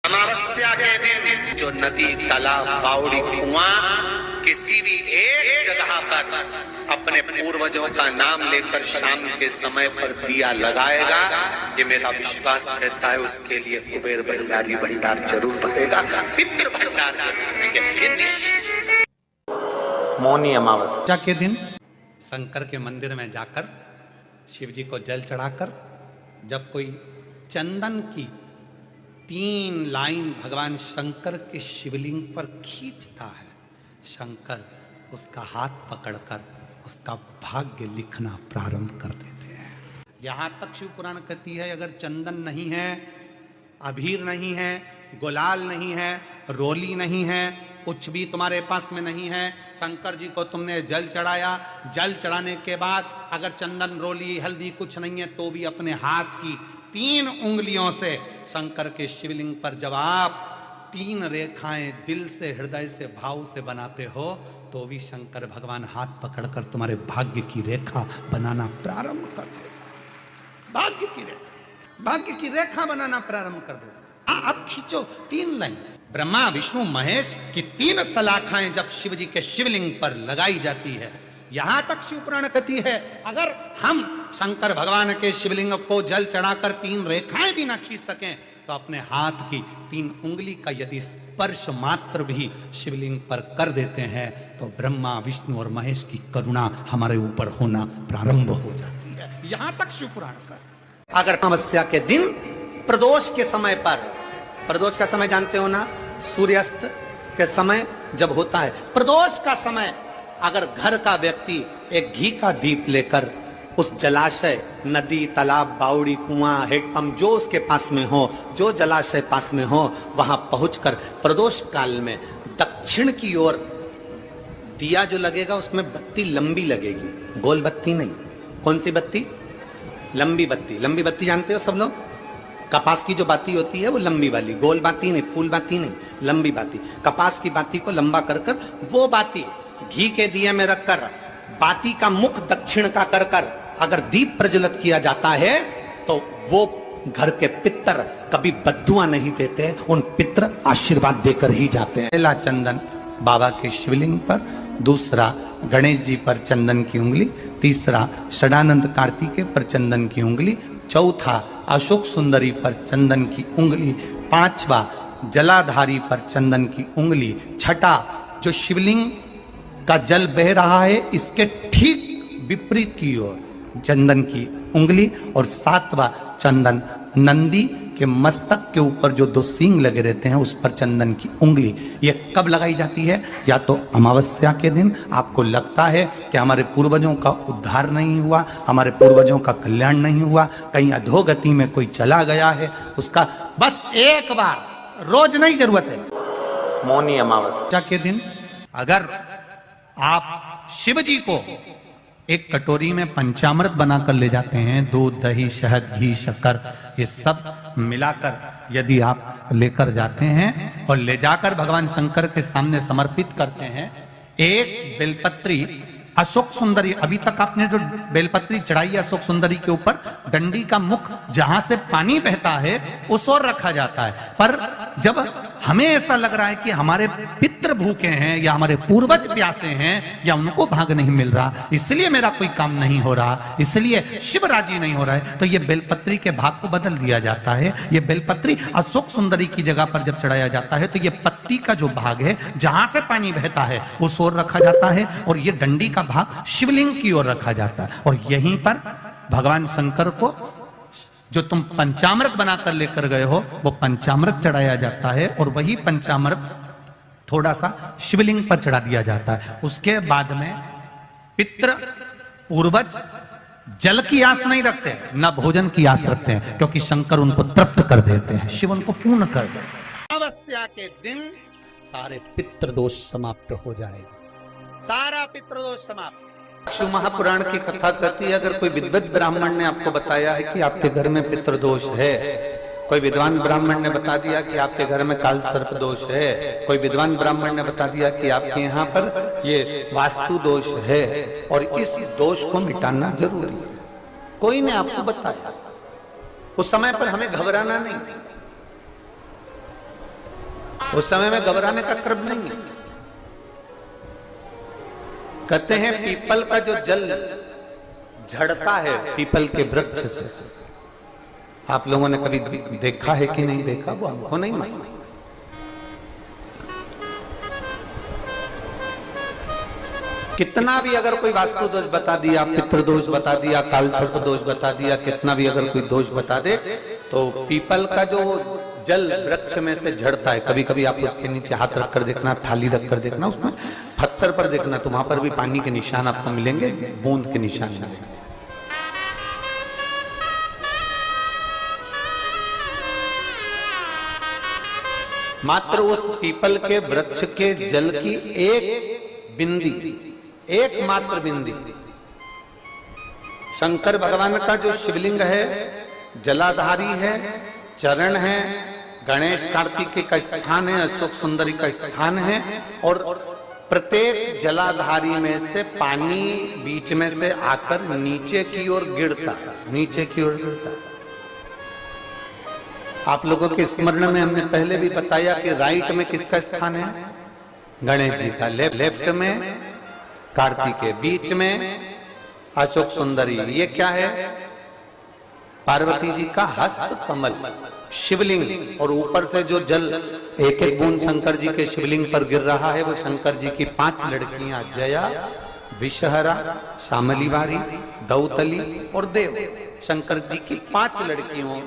अमावस्या के दिन जो नदी, तालाब, बावड़ी, कुआं किसी भी एक जगह पर अपने पूर्वजों का नाम लेकर शाम के समय पर दिया लगाएगा, ये मेरा विश्वास रहता है, उसके लिए कुबेर भंडारी भंडार जरूर भरेगा, पितृ भंडार जरूर। मौनी अमावस्या के दिन शंकर के मंदिर में जाकर शिव जी को जल चढ़ाकर जब कोई चंदन की 3 लाइन भगवान शंकर के शिवलिंग पर खींचता है, शंकर उसका हाथ पकड़कर उसका भाग्य लिखना प्रारंभ कर देते हैं। यहाँ तक शिव पुराण कहती है, अगर चंदन नहीं है, अबीर नहीं है, गुलाल नहीं है, रोली नहीं है, कुछ भी तुम्हारे पास में नहीं है, शंकर जी को तुमने जल चढ़ाया, जल चढ़ाने के बाद अगर चंदन, रोली, हल्दी कुछ नहीं है, तो भी अपने हाथ की 3 उंगलियों से शंकर के शिवलिंग पर जब आप 3 रेखाएं दिल से, हृदय से, भाव से बनाते हो, तो भी शंकर भगवान हाथ पकड़कर तुम्हारे भाग्य की रेखा बनाना प्रारंभ कर देता। भाग्य की रेखा बनाना प्रारंभ कर देता। अब खींचो 3 लाइन। ब्रह्मा, विष्णु, महेश की 3 सलाखाएं जब शिव जी के शिवलिंग पर लगाई जाती है, यहां तक शिव पुराण कहती है, अगर हम शंकर भगवान के शिवलिंग को जल चढ़ाकर 3 रेखाएं भी ना खींच सकें, तो अपने हाथ की 3 उंगली का यदि स्पर्श मात्र भी शिवलिंग पर कर देते हैं, तो ब्रह्मा, विष्णु और महेश की करुणा हमारे ऊपर होना प्रारंभ हो जाती है। यहां तक शिव पुराण का। अगर अमावस्या के दिन प्रदोष के समय पर, प्रदोष का समय जानते हो ना, सूर्यास्त के समय जब होता है प्रदोष का समय, अगर घर का व्यक्ति एक घी का दीप लेकर उस जलाशय, नदी, तालाब, बावड़ी, कुआं, हेडपंप जो उसके पास में हो, जो जलाशय पास में हो, वहां पहुंचकर प्रदोष काल में दक्षिण की ओर दिया जो लगेगा, उसमें बत्ती लंबी लगेगी, गोल बत्ती नहीं। कौन सी बत्ती? लंबी बत्ती। लंबी बत्ती जानते हो सब लोग? कपास की जो बाती होती है वो लंबी वाली, गोल बाती नहीं, फूल बाती नहीं, लंबी बाती। कपास की बाती को लंबा कर कर वो बाती घी के दिए में रखकर, बाती का मुख दक्षिण का कर कर अगर दीप प्रज्वलित किया जाता है, तो वो घर के पितर कभी बद्दुआ नहीं देते, उन पितर आशीर्वाद देकर ही जाते हैं। पहला चंदन बाबा के शिवलिंग पर, दूसरा गणेश जी पर चंदन की उंगली, तीसरा षडानंद कार्तिकेय पर चंदन की उंगली, चौथा अशोक सुंदरी पर चंदन की उंगली, 5वां जलाधारी पर चंदन की उंगली, 6ठा जो शिवलिंग का जल बह रहा है इसके ठीक विपरीत की ओर चंदन की उंगली, और 7वां चंदन नंदी के मस्तक के ऊपर जो 2 सींग लगे रहते हैं उस पर चंदन की उंगली। ये कब लगाई जाती है? या तो अमावस्या के दिन आपको लगता है कि हमारे पूर्वजों का उद्धार नहीं हुआ, हमारे पूर्वजों का कल्याण नहीं हुआ, कहीं अधोगति में कोई चला गया है, उसका बस एक बार, रोज नहीं जरूरत है। मौनी अमावस्या के दिन अगर आप शिव जी को एक कटोरी में पंचामृत बनाकर ले जाते हैं, दूध, दही, शहद, घी, शक्कर, ये सब मिलाकर यदि आप लेकर जाते हैं और ले जाकर भगवान शंकर के सामने समर्पित करते हैं, एक बेलपत्री अशोक सुंदरी, अभी तक आपने जो बेलपत्री चढ़ाई है अशोक सुंदरी के ऊपर, डंडी का मुख जहां से पानी बहता है उस ओर रखा जाता है। पर जब हमें ऐसा लग रहा है कि हमारे पितृ भूखे हैं या हमारे पूर्वज प्यासे हैं या उनको भाग नहीं मिल रहा, इसलिए मेरा कोई काम नहीं हो रहा, इसलिए शिव राजी नहीं हो रहा है, तो ये बेलपत्री के भाग को बदल दिया जाता है। ये बेलपत्री अशोक सुंदरी की जगह पर जब चढ़ाया जाता है, तो ये पत्ती का जो भाग है जहां से पानी बहता है उस ओर रखा जाता है, और ये डंडी का भाग शिवलिंग की ओर रखा जाता है। और यहीं पर भगवान शंकर को जो तुम पंचामृत बनाकर लेकर गए हो वो पंचामृत चढ़ाया जाता है, और वही पंचामृत थोड़ा सा शिवलिंग पर चढ़ा दिया जाता है। उसके बाद में पितृ पूर्वज जल की आस नहीं रखते, न भोजन की आस रखते हैं, क्योंकि शंकर उनको तृप्त कर देते हैं, शिव उनको पूर्ण कर देते हैं। अमावस्या के दिन सारे पितृदोष समाप्त हो जाएगा, सारा पितृदोष समाप्त। शिव महापुराण की कथा कहती है, अगर कोई विद्वत ब्राह्मण ने आपको बताया है कि आपके घर में पितृदोष है, कोई विद्वान ब्राह्मण ने बता दिया कि आपके घर में काल सर्प दोष है, कोई विद्वान ब्राह्मण ने बता दिया कि आपके यहाँ पर ये वास्तु दोष है, और इस दोष को मिटाना जरूरी है, कोई ने आपको बताया, उस समय पर हमें घबराना नहीं। उस समय में घबराने का क्रम नहीं है। कहते हैं पीपल का जो जल झड़ता है पीपल के वृक्ष से, आप लोगों ने कभी देखा है कि नहीं देखा, वो हमको नहीं मालूम। कितना भी अगर कोई वास्तु दोष बता दिया, पितृ दोष बता दिया, काल सर्प दोष बता दिया, कितना भी अगर कोई दोष बता दे, तो पीपल का जो जल वृक्ष में से झड़ता है, कभी कभी आप उसके नीचे हाथ रखकर देखना, थाली रखकर देखना, उसमें पत्थर पर देखना, तो वहां पर भी पानी के निशान आपको मिलेंगे, बूंद के निशान मिलेंगे। मात्र उस पीपल के वृक्ष के जल की एक बिंदी, एकमात्र बिंदी, शंकर भगवान का जो शिवलिंग है जलाधारी है, चरण है, गणेश कार्तिकेय का स्थान है, अशोक सुंदरी का स्थान है, और प्रत्येक जलाधारी में से पानी बीच में से आकर नीचे की ओर गिरता है, नीचे की ओर गिरता है। आप लोगों के स्मरण में हमने पहले भी बताया कि राइट में किसका स्थान है, गणेश जी का, लेफ्ट में कार्तिकेय, बीच में अशोक सुंदरी, ये क्या है, पार्वती जी का हस्त कमल शिवलिंग, और ऊपर से जो जल एक एक बूंद शंकर जी के शिवलिंग पर गिर रहा है, वो शंकर जी की 5 लड़कियां जया, विषहरा, शामली बारी, दौतली और देव, शंकर जी की 5 लड़कियों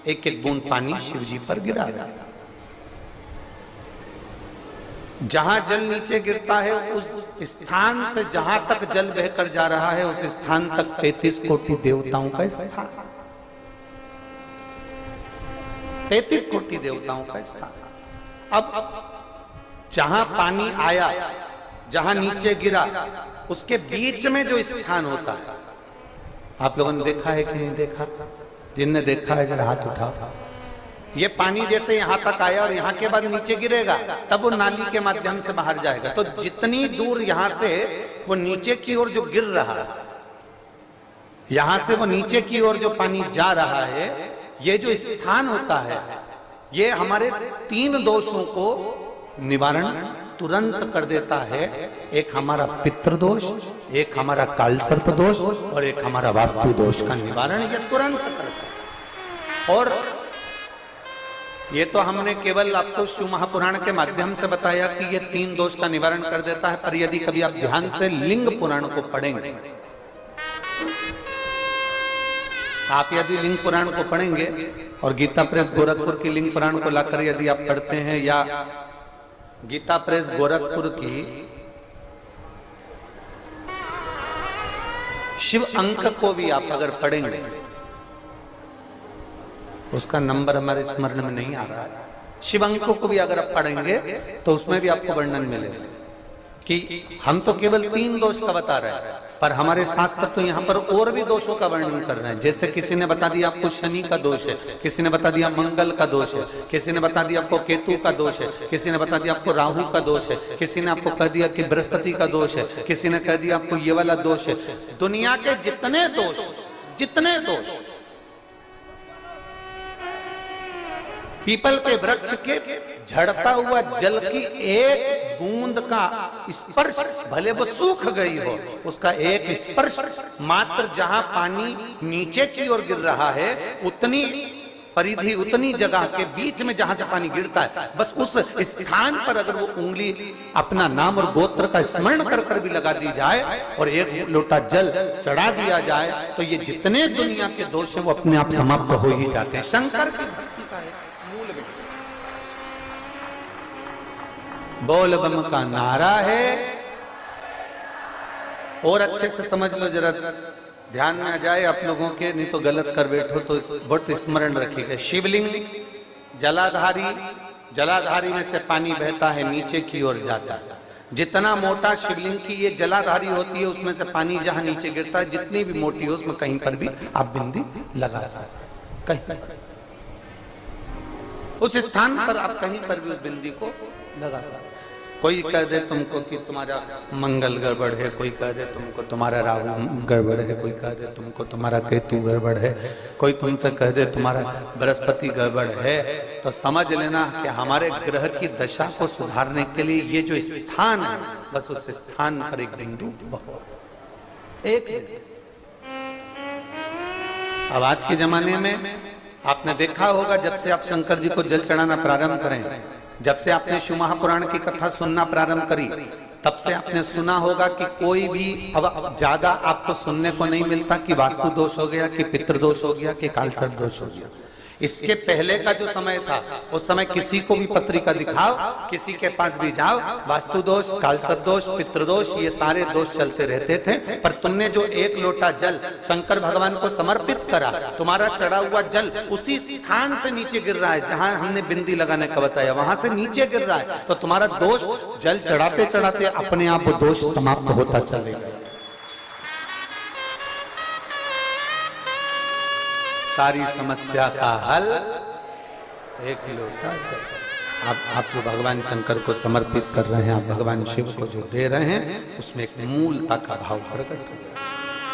एक एक बूंद पानी शिव जी पर गिरा। जहां जल नीचे गिरता है उस स्थान से जहां तक जल बहकर जा रहा है, उस स्थान तक 33 कोटि देवताओं का स्थान, 33 कोटि देवताओं का स्थान। अब जहां पानी आया, जहां नीचे गिरा, उसके बीच में जो स्थान होता है, आप लोगों ने देखा है कि नहीं देखा? जिनने देखा है जरा हाथ उठाओ। ये पानी जैसे यहां तक आया और यहां के बाद नीचे गिरेगा, तब वो नाली के माध्यम से बाहर जाएगा। तो जितनी दूर यहां से वो नीचे की ओर जो गिर रहा है, यहां से वो नीचे की ओर जो पानी जा रहा है, ये जो स्थान होता है, ये हमारे 3 दोषों को निवारण तुरंत कर देता है। एक हमारा पितृदोष, एक हमारा काल सर्प दोष, और एक हमारा वास्तु दोष का निवारण ये तुरंत करता है। और ये तो हमने केवल आपको शिव महापुराण के माध्यम से बताया कि ये 3 दोष का निवारण कर देता है, पर यदि कभी आप ध्यान से लिंग पुराण को पढ़ेंगे, आप यदि लिंग पुराण को पढ़ेंगे और गीता प्रेस गोरखपुर की लिंग पुराण को लाकर यदि आप पढ़ते हैं, या गीता प्रेस गोरखपुर की शिव अंक को भी आप अगर पढ़ेंगे, उसका नंबर हमारे स्मरण में नहीं आ रहा है, शिव अंक को भी अगर आप पढ़ेंगे तो उसमें भी आपको वर्णन मिलेगा कि हम तो केवल 3 दोष का बता रहे हैं, पर हमारे शास्त्र तो यहाँ पर और भी दोषों का वर्णन कर रहे हैं। जैसे किसी ने बता दिया आपको शनि का दोष है, किसी ने बता दिया मंगल का दोष है, किसी ने बता दिया आपको केतु का दोष है, किसी ने बता दिया आपको राहु का दोष है, किसी ने आपको कह दिया कि बृहस्पति का दोष है, किसी ने कह दिया आपको ये वाला दोष है। दुनिया के जितने दोष पीपल के वृक्ष के झड़ता हुआ जल की एक बूंद का स्पर्श, भले वो सूख गई हो, उसका एक स्पर्श मात्र जहां पानी नीचे की ओर गिर रहा है, उतनी परिधि, उतनी जगह के बीच में जहां से पानी गिरता है, बस उस स्थान पर अगर वो उंगली अपना नाम और गोत्र का स्मरण कर कर भी लगा दी जाए और एक लोटा जल चढ़ा दिया जाए, तो ये जितने दुनिया के दोष हैं वो अपने आप समाप्त हो ही जाते हैं। शंकर की भक्ति का है मूल में बोल बम का नारा है। और अच्छे से समझ लो, जरा ध्यान में आ जाए आप लोगों के, नहीं तो गलत कर बैठो तो बहुत स्मरण रखिएगा। शिवलिंग जलाधारी में से पानी बहता है, नीचे की ओर जाता है। जितना मोटा शिवलिंग की ये जलाधारी होती है, उसमें से पानी जहां नीचे गिरता है, जितनी भी मोटी हो, उसमें कहीं पर भी आप बिंदी लगा सकते, कहीं उस स्थान पर आप कहीं पर भी उस बिंदी को लगा सकते। कोई कह दे तुमको कि तुम्हारा मंगल गड़बड़ है, कोई कह दे तुमको तुम्हारा राहु गड़बड़ है, कोई कह दे तुमको तुम्हारा केतु गड़बड़ है, कोई तुमसे कह दे तुम्हारा बृहस्पति गड़बड़ है, तो समझ लेना कि हमारे ग्रह की दशा को सुधारने के लिए ये जो स्थान है, बस उस स्थान पर एक बिंदु बहुत एक। अब आज के जमाने में आपने देखा होगा, जब से आप शंकर जी को जल चढ़ाना प्रारंभ करें, जब से आपने शिव महापुराण की कथा सुनना प्रारंभ करी, तब से आपने सुना होगा कि कोई भी अब ज्यादा आपको सुनने को नहीं मिलता कि वास्तु दोष हो गया, कि पितृदोष हो गया, कि कालसर्प दोष हो गया। इसके पहले का जो समय था, उस समय किसी को भी पत्रिका दिखाओ, किसी के पास भी जाओ, वास्तु दोष, कालसर्प दोष, पितृदोष, ये सारे दोष चलते रहते थे। पर तुमने जो एक लोटा जल शंकर भगवान को समर्पित करा, तुम्हारा चढ़ा हुआ जल उसी स्थान से नीचे गिर रहा है जहां हमने बिंदी लगाने का बताया, वहां से नीचे गिर रहा है, तो तुम्हारा दोष जल चढ़ाते चढ़ाते अपने आप वो दोष समाप्त होता चलेगा। सारी समस्या का हल एक लोटा जल। आप जो भगवान शंकर को समर्पित कर रहे हैं, आप भगवान शिव को जो दे रहे हैं, उसमें एक मूलता का भाव प्रकट हो गया।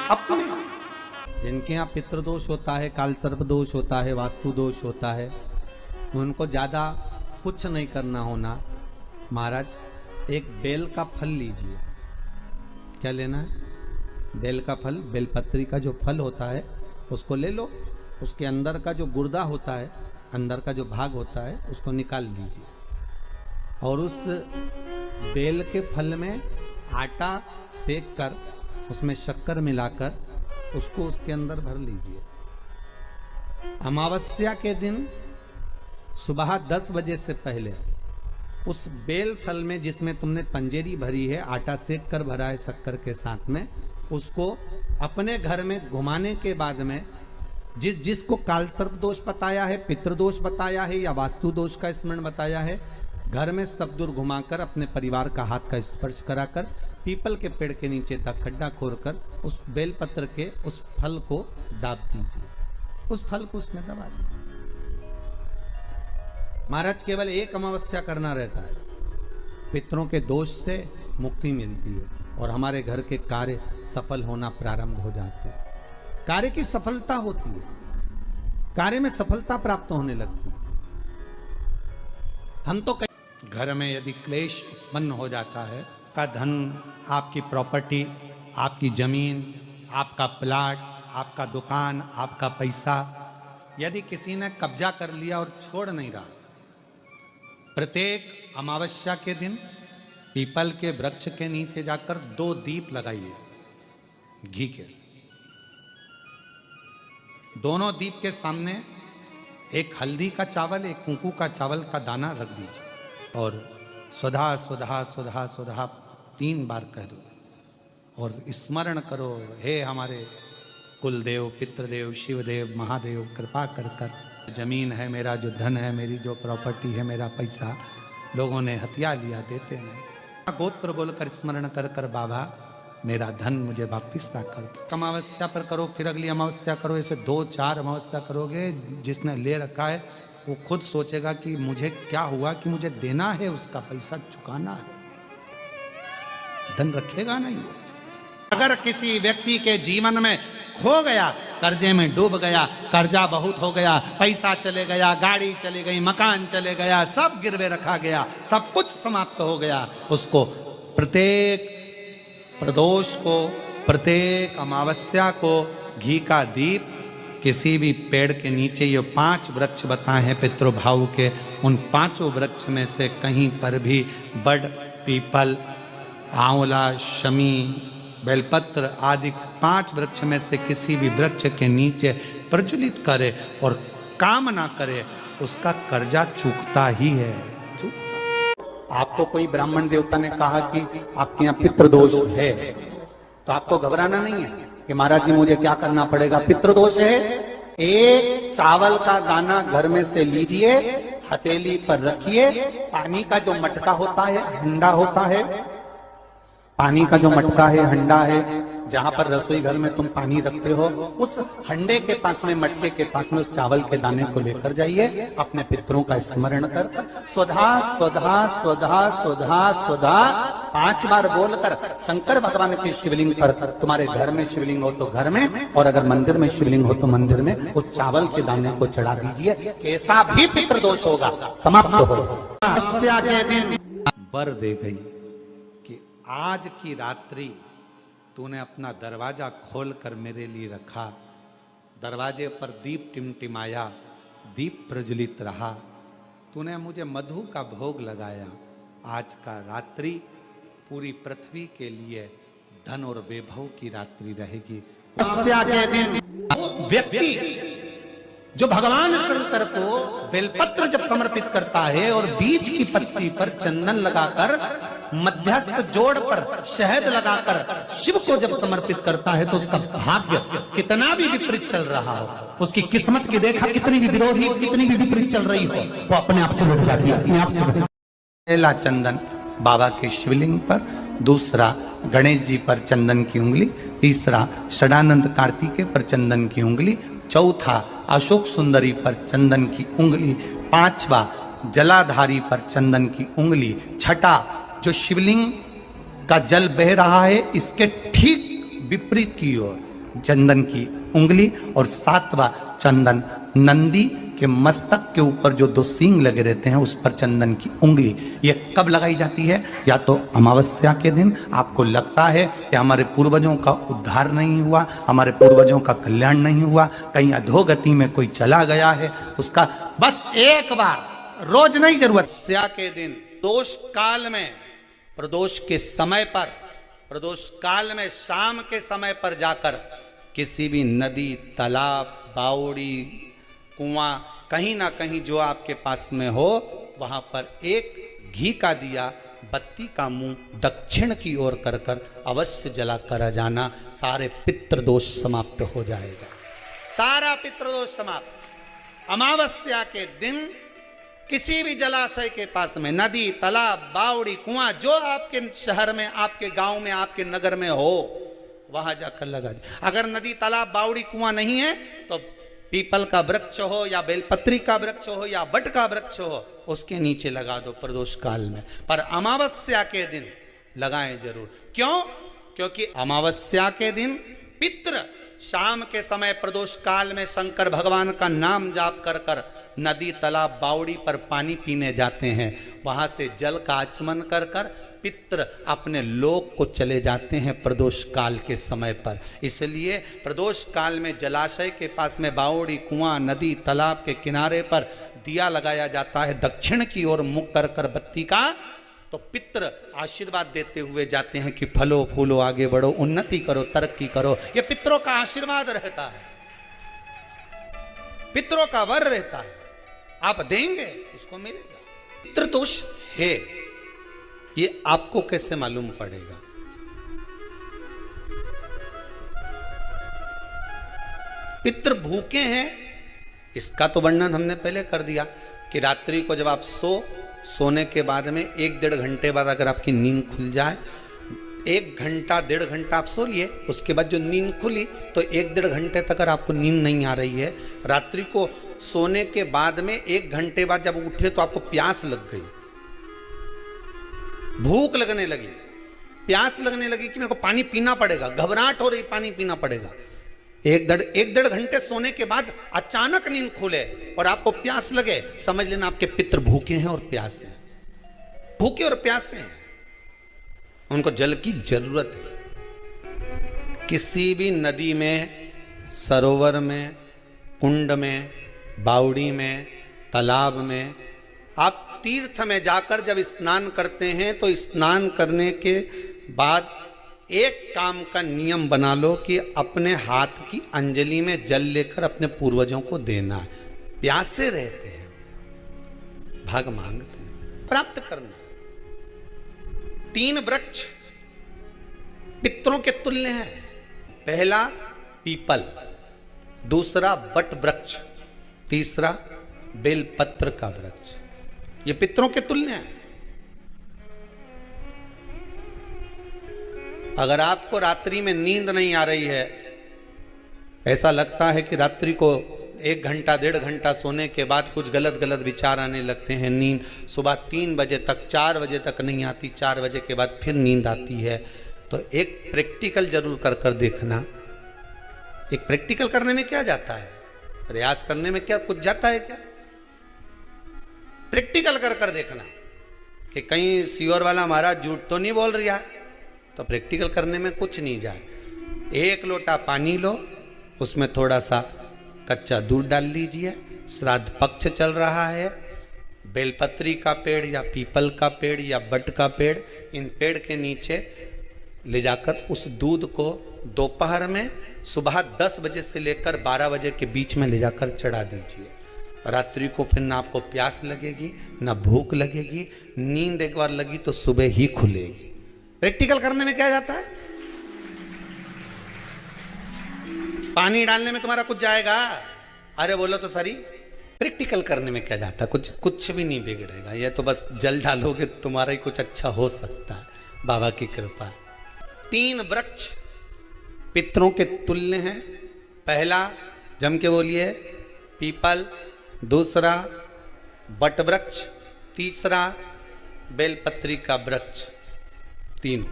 अपने जिनके यहाँ पितृदोष होता है, कालसर्प दोष होता है, वास्तु दोष होता है, उनको ज्यादा कुछ नहीं करना होना। महाराज एक बेल का फल लीजिए। क्या लेना है? बेल का फल, बेलपत्री का जो फल होता है उसको ले लो, उसके अंदर का जो गुर्दा होता है, अंदर का जो भाग होता है, उसको निकाल लीजिए और उस बेल के फल में आटा सेक कर उसमें शक्कर मिलाकर उसको उसके अंदर भर लीजिए। अमावस्या के दिन सुबह 10 बजे से पहले उस बेल फल में, जिसमें तुमने पंजेरी भरी है, आटा सेक कर भरा है शक्कर के साथ में, उसको अपने घर में घुमाने के बाद में जिसको कालसर्प दोष बताया है, पितृदोष बताया है या वास्तु दोष का स्मरण बताया है, घर में सब दूर घुमाकर अपने परिवार का हाथ का स्पर्श कराकर पीपल के पेड़ के नीचे तक खड्डा खोदकर उस बेलपत्र के उस फल को दाब दीजिए, उस फल को उसमें दबा दीजिए। महाराज केवल एक अमावस्या करना रहता है, पितरों के दोष से मुक्ति मिलती है और हमारे घर के कार्य सफल होना प्रारंभ हो जाते हैं। कार्य की सफलता होती है, कार्य में सफलता प्राप्त होने लगती है। हम तो घर में यदि क्लेश उत्पन्न हो जाता है, का धन, आपकी प्रॉपर्टी, आपकी जमीन, आपका प्लाट, आपका दुकान, आपका पैसा, यदि किसी ने कब्जा कर लिया और छोड़ नहीं रहा, प्रत्येक अमावस्या के दिन पीपल के वृक्ष के नीचे जाकर 2 दीप लगाइए घी के। दोनों दीप के सामने एक हल्दी का चावल, एक कुंकू का चावल का दाना रख दीजिए और स्वधा स्वधा स्वधा स्वधा 3 बार कह दो और स्मरण करो, हे हमारे कुलदेव, पितृदेव, शिवदेव, महादेव, कृपा कर कर जमीन है, मेरा जो धन है, मेरी जो प्रॉपर्टी है, मेरा पैसा लोगों ने हथिया लिया, देते नहीं। गोत्र बोलकर स्मरण कर कर बाबा मेरा धन मुझे वापिस ला कर दो। अमावस्या पर करो, फिर अगली अमावस्या करो, ऐसे 2-4 अमावस्या करोगे। जिसने ले रखा है वो खुद सोचेगा कि मुझे क्या हुआ, कि मुझे देना है, उसका पैसा चुकाना है, धन रखेगा नहीं। अगर किसी व्यक्ति के जीवन में खो गया, कर्जे में डूब गया, कर्जा बहुत हो गया, पैसा चले गया, गाड़ी चली गई, मकान चले गया, सब गिरवे रखा गया, सब कुछ समाप्त हो गया, उसको प्रत्येक प्रदोष को, प्रत्येक अमावस्या को घी का दीप किसी भी पेड़ के नीचे, ये 5 वृक्ष बताए हैं पितृभाव के, उन 5 वृक्ष में से कहीं पर भी बड़, पीपल, आंवला, शमी, बेलपत्र आदि 5 वृक्ष में से किसी भी वृक्ष के नीचे प्रज्वलित करे और काम ना करे, उसका कर्जा चूकता ही है, चूकता। आपको कोई ब्राह्मण देवता ने कहा कि आपके यहाँ पितृदोष है, तो आपको घबराना नहीं है कि महाराज जी मुझे क्या करना पड़ेगा, पितृदोष है। एक चावल का दाना घर में से लीजिए, हथेली पर रखिए, पानी का जो मटका होता है, हंडा होता है, पानी का जो मटका है, हंडा है, जहां पर रसोई घर में तुम पानी रखते हो, उस हंडे के पास में, मटके के पास में उस चावल के दाने को लेकर जाइए, अपने पितरों का स्मरण कर स्वधा स्वधा स्वधा स्वधा स्वधा 5 बार बोलकर शंकर भगवान के शिवलिंग पर, तुम्हारे घर में शिवलिंग हो तो घर में, और अगर मंदिर में शिवलिंग हो तो मंदिर में, उस चावल के दाने को चढ़ा दीजिए। कैसा भी पितृदोष होगा समाप्त हो। अमावस्या के दिन वर दे गई कि आज की रात्रि तूने अपना दरवाजा खोलकर मेरे लिए रखा, दरवाजे पर दीप टिमटिमाया, दीप प्रज्वलित रहा, तूने मुझे मधु का भोग लगाया। आज का रात्रि पूरी पृथ्वी के लिए धन और वैभव की रात्रि रहेगी। अमावस्या के दिन व्यक्ति जो भगवान शंकर को बेलपत्र जब समर्पित करता है और बीच की पत्ती पर चंदन लगाकर, मध्यस्थ जोड़ पर शहद लगाकर शिव को जब समर्पित करता है, तो उसका भाग्य कितना भी विपरीत चल रहा हो, उसकी किस्मत की रेखा कितनी भी विरोधी, कितनी भी विपरीत चल रही हो, वो अपने आप से लुट जाती है, अपने आप से। पहला चंदन बाबा के शिवलिंग पर, दूसरा गणेश जी पर चंदन की उंगली, तीसरा षडानंद कार्तिकेय पर चंदन की उंगली, चौथा अशोक सुंदरी पर चंदन की उंगली, पांचवा जलाधारी पर चंदन की उंगली, छठा जो शिवलिंग का जल बह रहा है इसके ठीक विपरीत की ओर चंदन की उंगली, और सातवां चंदन नंदी के मस्तक के ऊपर जो 2 सींग लगे रहते हैं उस पर चंदन की उंगली। ये कब लगाई जाती है? या तो अमावस्या के दिन। आपको लगता है कि हमारे पूर्वजों का उद्धार नहीं हुआ, हमारे पूर्वजों का कल्याण नहीं हुआ, कहीं अधोगति में कोई चला गया है, उसका बस एक बार, रोज नहीं जरूरत, अमावस्या के दिन दोष काल में, प्रदोष के समय पर, प्रदोष काल में शाम के समय पर जाकर किसी भी नदी, तालाब, बावड़ी, कुआं, कहीं ना कहीं जो आपके पास में हो, वहां पर एक घी का दिया, बत्ती का मुंह दक्षिण की ओर कर कर अवश्य जला कर जाना। सारे पितृदोष समाप्त हो जाएगा, सारा पितृदोष समाप्त। अमावस्या के दिन किसी भी जलाशय के पास में, नदी, तालाब, बावड़ी, कुआं, जो आपके शहर में, आपके गांव में, आपके नगर में हो, वहां जाकर लगा दे। अगर नदी, तालाब, बावड़ी, कुआं नहीं है तो पीपल का वृक्ष हो या बेलपत्री का वृक्ष हो या बट का वृक्ष हो, उसके नीचे लगा दो प्रदोष काल में। पर अमावस्या के दिन लगाएं जरूर। क्यों? क्योंकि अमावस्या के दिन पितृ शाम के समय प्रदोष काल में शंकर भगवान का नाम जाप कर कर नदी, तालाब, बावड़ी पर पानी पीने जाते हैं। वहां से जल का आचमन कर कर पितृ अपने लोक को चले जाते हैं प्रदोष काल के समय पर। इसलिए प्रदोष काल में जलाशय के पास में, बावड़ी, कुआं, नदी, तालाब के किनारे पर दिया लगाया जाता है दक्षिण की ओर मुख कर कर बत्ती का, तो पितृ आशीर्वाद देते हुए जाते हैं कि फलो फूलो, आगे बढ़ो, उन्नति करो, तरक्की करो। ये पितरों का आशीर्वाद रहता है, पितरों का वर रहता है। आप देंगे उसको मिलेगा। पितृदोष है, ये आपको कैसे मालूम पड़ेगा? पितृ भूखे हैं, इसका तो वर्णन हमने पहले कर दिया कि रात्रि को जब आप सोने के बाद में 1-1.5 घंटे बाद अगर आपकी नींद खुल जाए, 1 घंटा 1.5 घंटा आप सो लिए, उसके बाद जो नींद खुली तो 1-1.5 घंटे तक अगर आपको नींद नहीं आ रही है, रात्रि को सोने के बाद में 1 घंटे बाद जब उठे तो आपको प्यास लग गई, भूख लगने लगी, प्यास लगने लगी कि मेरे को पानी पीना पड़ेगा, घबराहट हो रही, पानी पीना पड़ेगा। 1-1.5 घंटे सोने के बाद अचानक नींद खुले और आपको प्यास लगे, समझ लेना आपके पितृ भूखे हैं और प्यासे हैं, भूखे और प्यासे हैं, उनको जल की जरूरत है। किसी भी नदी में, सरोवर में, कुंड में, बावड़ी में, तालाब में, आप तीर्थ में जाकर जब स्नान करते हैं तो स्नान करने के बाद एक काम का नियम बना लो कि अपने हाथ की अंजलि में जल लेकर अपने पूर्वजों को देना है। प्यासे रहते हैं, भाग मांगते हैं, प्राप्त करना। 3 वृक्ष पितरों के तुल्य हैं। पहला पीपल, दूसरा बट वृक्ष, तीसरा बेलपत्र का वृक्ष। ये पितरों के तुल्य है। अगर आपको रात्रि में नींद नहीं आ रही है, ऐसा लगता है कि रात्रि को 1 घंटा 1.5 घंटा सोने के बाद कुछ गलत गलत विचार आने लगते हैं, नींद सुबह 3 बजे तक 4 बजे तक नहीं आती, 4 बजे के बाद फिर नींद आती है, तो एक प्रैक्टिकल जरूर कर देखना। एक प्रैक्टिकल करने में क्या जाता है, प्रयास करने में क्या कुछ जाता है क्या? प्रैक्टिकल कर देखना कि कहीं सीओर वाला महाराज झूठ तो नहीं बोल रहा है, तो प्रैक्टिकल करने में कुछ नहीं जाए। 1 लोटा पानी लो, उसमें थोड़ा सा कच्चा दूध डाल लीजिए, श्राद्ध पक्ष चल रहा है, बेलपत्री का पेड़ या पीपल का पेड़ या बट का पेड़, इन पेड़ के नीचे ले जाकर उस दूध को दोपहर में सुबह 10 बजे से लेकर 12 बजे के बीच में ले जाकर चढ़ा दीजिए। रात्रि को फिर ना आपको प्यास लगेगी ना भूख लगेगी, नींद एक बार लगी तो सुबह ही खुलेगी। प्रैक्टिकल करने में क्या जाता है? पानी डालने में तुम्हारा कुछ जाएगा? अरे बोलो तो सरी, प्रैक्टिकल करने में क्या जाता है? कुछ भी नहीं बिगड़ेगा, ये तो बस जल डालोगे तुम्हारा ही कुछ अच्छा हो सकता है, बाबा की कृपा। 3 वृक्ष पितरों के तुल्य हैं। पहला जम के बोलिए पीपल, दूसरा बट वृक्ष, तीसरा बेलपत्री का वृक्ष। 3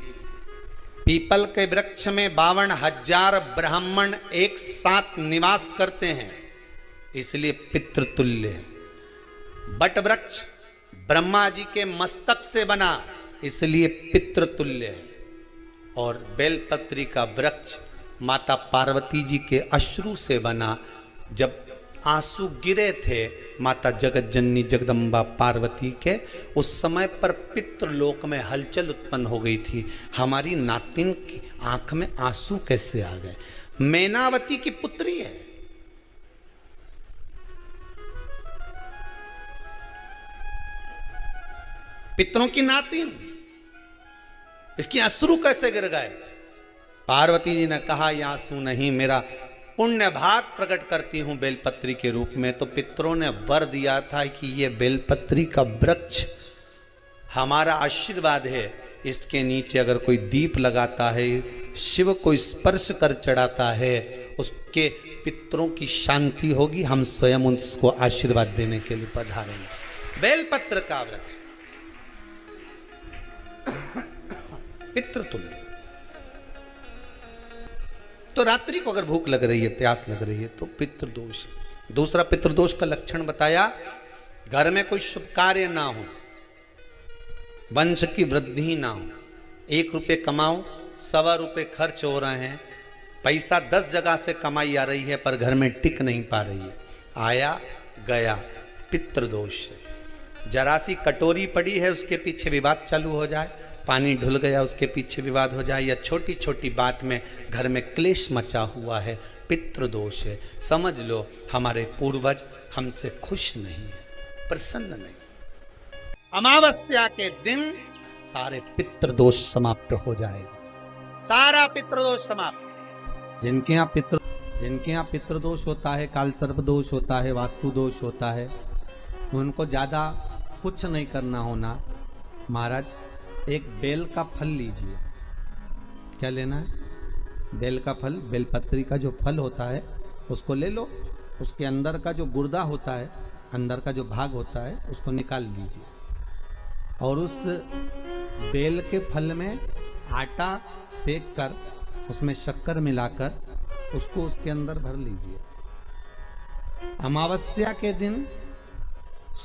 पीपल के वृक्ष में 52,000 ब्राह्मण एक साथ निवास करते हैं, इसलिए पितृतुल्य है। बट वृक्ष ब्रह्मा जी के मस्तक से बना, इसलिए पितृतुल्य है। और बेलपत्री का वृक्ष माता पार्वती जी के अश्रु से बना। जब आंसू गिरे थे माता जगत जननी जगदम्बा पार्वती के, उस समय पर पितृलोक में हलचल उत्पन्न हो गई थी। हमारी नातिन की आंख में आंसू कैसे आ गए? मैनावती की पुत्री है, पितरों की नातिन, इसकी अश्रु कैसे गिर गए? पार्वती जी ने कहा ये आंसू नहीं, मेरा पुण्य भाग प्रकट करती हूं बेलपत्री के रूप में। तो पितरों ने वर दिया था कि ये बेलपत्री का वृक्ष हमारा आशीर्वाद है, इसके नीचे अगर कोई दीप लगाता है, शिव को स्पर्श कर चढ़ाता है, उसके पितरों की शांति होगी। हम स्वयं उसको आशीर्वाद देने के लिए पधारेंगे। बेलपत्र का वृक्ष पितृतुल्य। तो रात्रि को अगर भूख लग रही है, प्यास लग रही है, तो पितृदोष। दूसरा पितृदोष का लक्षण बताया, घर में कोई शुभ कार्य ना हो, वंश की वृद्धि ना हो। 1 रुपये कमाओ, 1.25 रुपये खर्च हो रहे हैं, पैसा 10 जगह से कमाई आ रही है पर घर में टिक नहीं पा रही है, आया गया, पितृदोष। जरा सी कटोरी पड़ी है, उसके पीछे विवाद चालू हो जाए, पानी ढुल गया उसके पीछे विवाद हो जाए, या छोटी छोटी बात में घर में क्लेश मचा हुआ है, पितृदोष है। समझ लो हमारे पूर्वज हमसे खुश नहीं, प्रसन्न नहीं। अमावस्या के दिन सारे पितृदोष समाप्त हो जाएगा, सारा पितृदोष समाप्त। जिनके यहाँ पितृदोष होता है, काल सर्प दोष होता है, वास्तु दोष होता है, उनको ज्यादा कुछ नहीं करना होना। महाराज एक बेल का फल लीजिए। क्या लेना है? बेल का फल, बेलपत्री का जो फल होता है उसको ले लो, उसके अंदर का जो गुर्दा होता है, अंदर का जो भाग होता है, उसको निकाल लीजिए और उस बेल के फल में आटा सेक कर उसमें शक्कर मिलाकर उसको उसके अंदर भर लीजिए। अमावस्या के दिन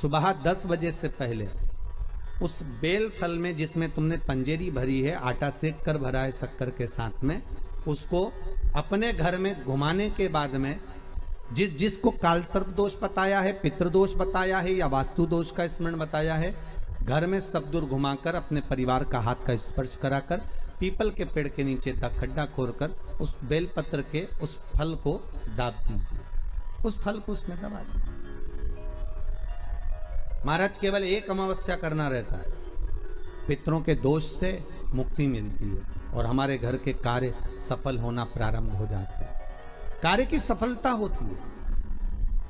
सुबह 10 बजे से पहले उस बेल फल में, जिसमें तुमने पंजेरी भरी है, आटा सेक कर भरा है शक्कर के साथ में, उसको अपने घर में घुमाने के बाद में जिसको काल सर्प दोष बताया है, पितृदोष बताया है या वास्तु दोष का स्मरण बताया है, घर में सब दूर घुमाकर अपने परिवार का हाथ का स्पर्श कराकर पीपल के पेड़ के नीचे तक खड्डा खोदकर उस बेलपत्र के उस फल को दाब दीजिए, उस फल को उसमें दबा दीजिए। महाराज केवल 1 अमावस्या करना रहता है, पितरों के दोष से मुक्ति मिलती है और हमारे घर के कार्य सफल होना प्रारंभ हो जाते हैं। कार्य की सफलता होती है,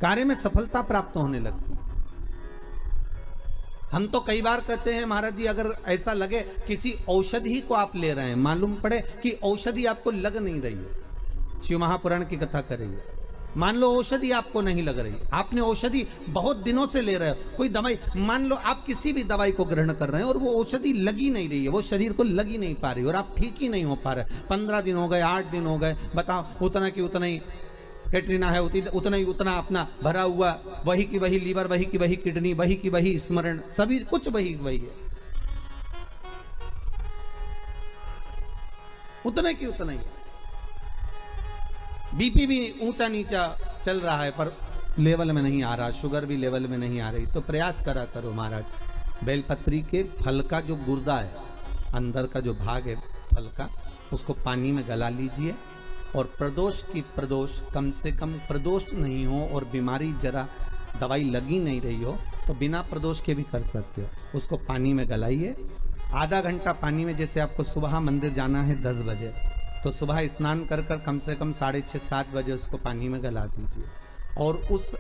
कार्य में सफलता प्राप्त होने लगती है। हम तो कई बार कहते हैं महाराज जी, अगर ऐसा लगे किसी औषधि को आप ले रहे हैं, मालूम पड़े कि औषधि आपको लग नहीं रही है, शिव महापुराण की कथा कर रही है, मान लो औषधि आपको नहीं लग रही, आपने औषधि बहुत दिनों से ले रहे हो, कोई दवाई, मान लो आप किसी भी दवाई को ग्रहण कर रहे हैं और वो औषधि लगी नहीं रही है, वो शरीर को लगी नहीं पा रही और आप ठीक ही नहीं हो पा रहे, 15 दिन हो गए, 8 दिन हो गए, बताओ, उतना की उतना ही कैटरीना है, उतना ही उतना अपना भरा हुआ, वही की वही लीवर, वही की वही किडनी, वही की वही स्मरण, सभी कुछ वही वही है, उतने की उतना ही। बीपी भी ऊंचा नीचा चल रहा है पर लेवल में नहीं आ रहा, शुगर भी लेवल में नहीं आ रही, तो प्रयास करा करो महाराज, बेलपत्री के फल का जो गुर्दा है, अंदर का जो भाग है फल का, उसको पानी में गला लीजिए और प्रदोष कम से कम प्रदोष नहीं हो और बीमारी जरा दवाई लगी नहीं रही हो तो बिना प्रदोष के भी कर सकते हो, उसको पानी में गलाइए, आधा घंटा पानी में, जैसे आपको सुबह मंदिर जाना है 10 बजे, तो सुबह स्नान कर कम से कम 6:30-7 बजे उसको पानी में गला दीजिए और उस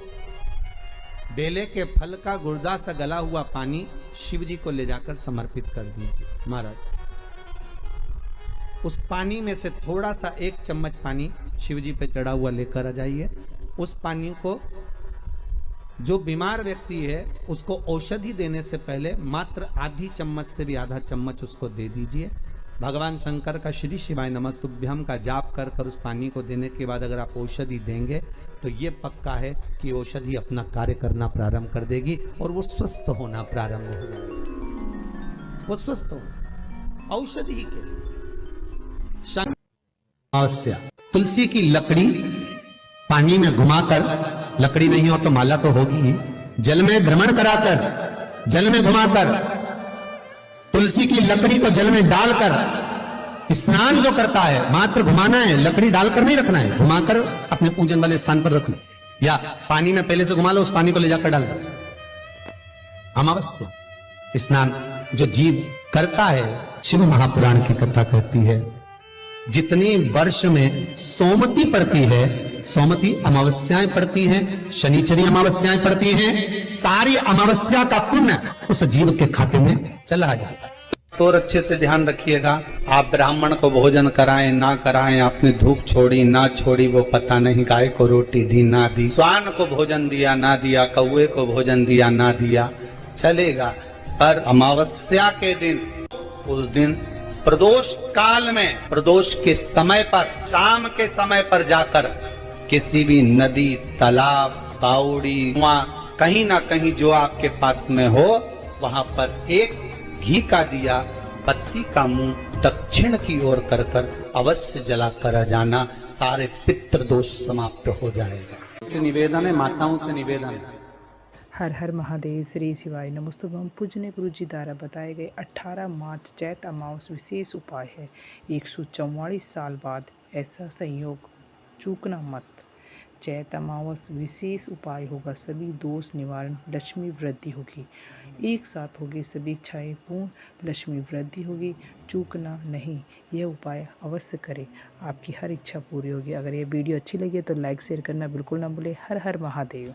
बेले के फल का गुर्दा सा गला हुआ पानी शिव जी को ले जाकर समर्पित कर दीजिए महाराज। उस पानी में से थोड़ा सा 1 चम्मच पानी शिव जी पे चढ़ा हुआ लेकर आ जाइए, उस पानी को जो बीमार व्यक्ति है उसको औषधि देने से पहले मात्र आधी चम्मच से भी आधा चम्मच उसको दे दीजिए। भगवान शंकर का श्री शिवाय नमस्तुभ्यम का जाप कर कर उस पानी को देने के बाद अगर आप औषधि देंगे तो ये पक्का है कि औषधि अपना कार्य करना प्रारंभ कर देगी और वो स्वस्थ होना प्रारंभ हो जाएगा, वो स्वस्थ होना औषधि के। अवश्य तुलसी की लकड़ी पानी में घुमाकर, लकड़ी नहीं हो तो माला तो होगी ही, जल में भ्रमण कराकर, जल में घुमाकर तुलसी की लकड़ी को जल में डालकर स्नान जो करता है, मात्र घुमाना है, लकड़ी डालकर नहीं रखना है, घुमाकर अपने पूजन वाले स्थान पर रख लो या पानी में पहले से घुमा लो, उस पानी को ले जाकर डाल दो। अमावस्या स्नान जो जीव करता है, शिव महापुराण की कथा कहती है जितनी वर्ष में सोमती पड़ती है, सोमती अमावस्याएं पड़ती हैं, शनिचरी अमावस्याएं पड़ती हैं, सारी अमावस्या का पुण्य उस जीव के खाते में चला जाता है। तो अच्छे से ध्यान रखिएगा, आप ब्राह्मण को भोजन कराएं ना कराएं, आपने धूप छोड़ी ना छोड़ी वो पता नहीं, गाय को रोटी दी ना दी, स्वान को भोजन दिया ना दिया, कौवे को भोजन दिया ना दिया, चलेगा, पर अमावस्या के दिन, उस दिन प्रदोष काल में, प्रदोष के समय पर, शाम के समय पर जाकर किसी भी नदी, तालाब, बावड़ी, कुआं, कहीं ना कहीं जो आपके पास में हो, वहां पर एक घी का दिया, बत्ती का मुंह दक्षिण की ओर कर कर अवश्य जला कर जाना, सारे पितृ दोष समाप्त हो जाएगा। निवेदन है, माताओं से निवेदन है। हर हर महादेव, श्री शिवाय नमस्तुभ्यम। पूजनीय गुरु जी द्वारा बताए गए 18 मार्च चैत अमावस विशेष उपाय है। 144 साल बाद ऐसा संयोग चूकना मत। चैत अमावस विशेष उपाय होगा, सभी दोष निवारण, लक्ष्मी वृद्धि होगी, एक साथ होगी सभी इच्छाएं पूर्ण, लक्ष्मी वृद्धि होगी, चूकना नहीं, यह उपाय अवश्य करें, आपकी हर इच्छा पूरी होगी। अगर ये वीडियो अच्छी लगी तो लाइक शेयर करना बिल्कुल ना भूलें। हर हर महादेव।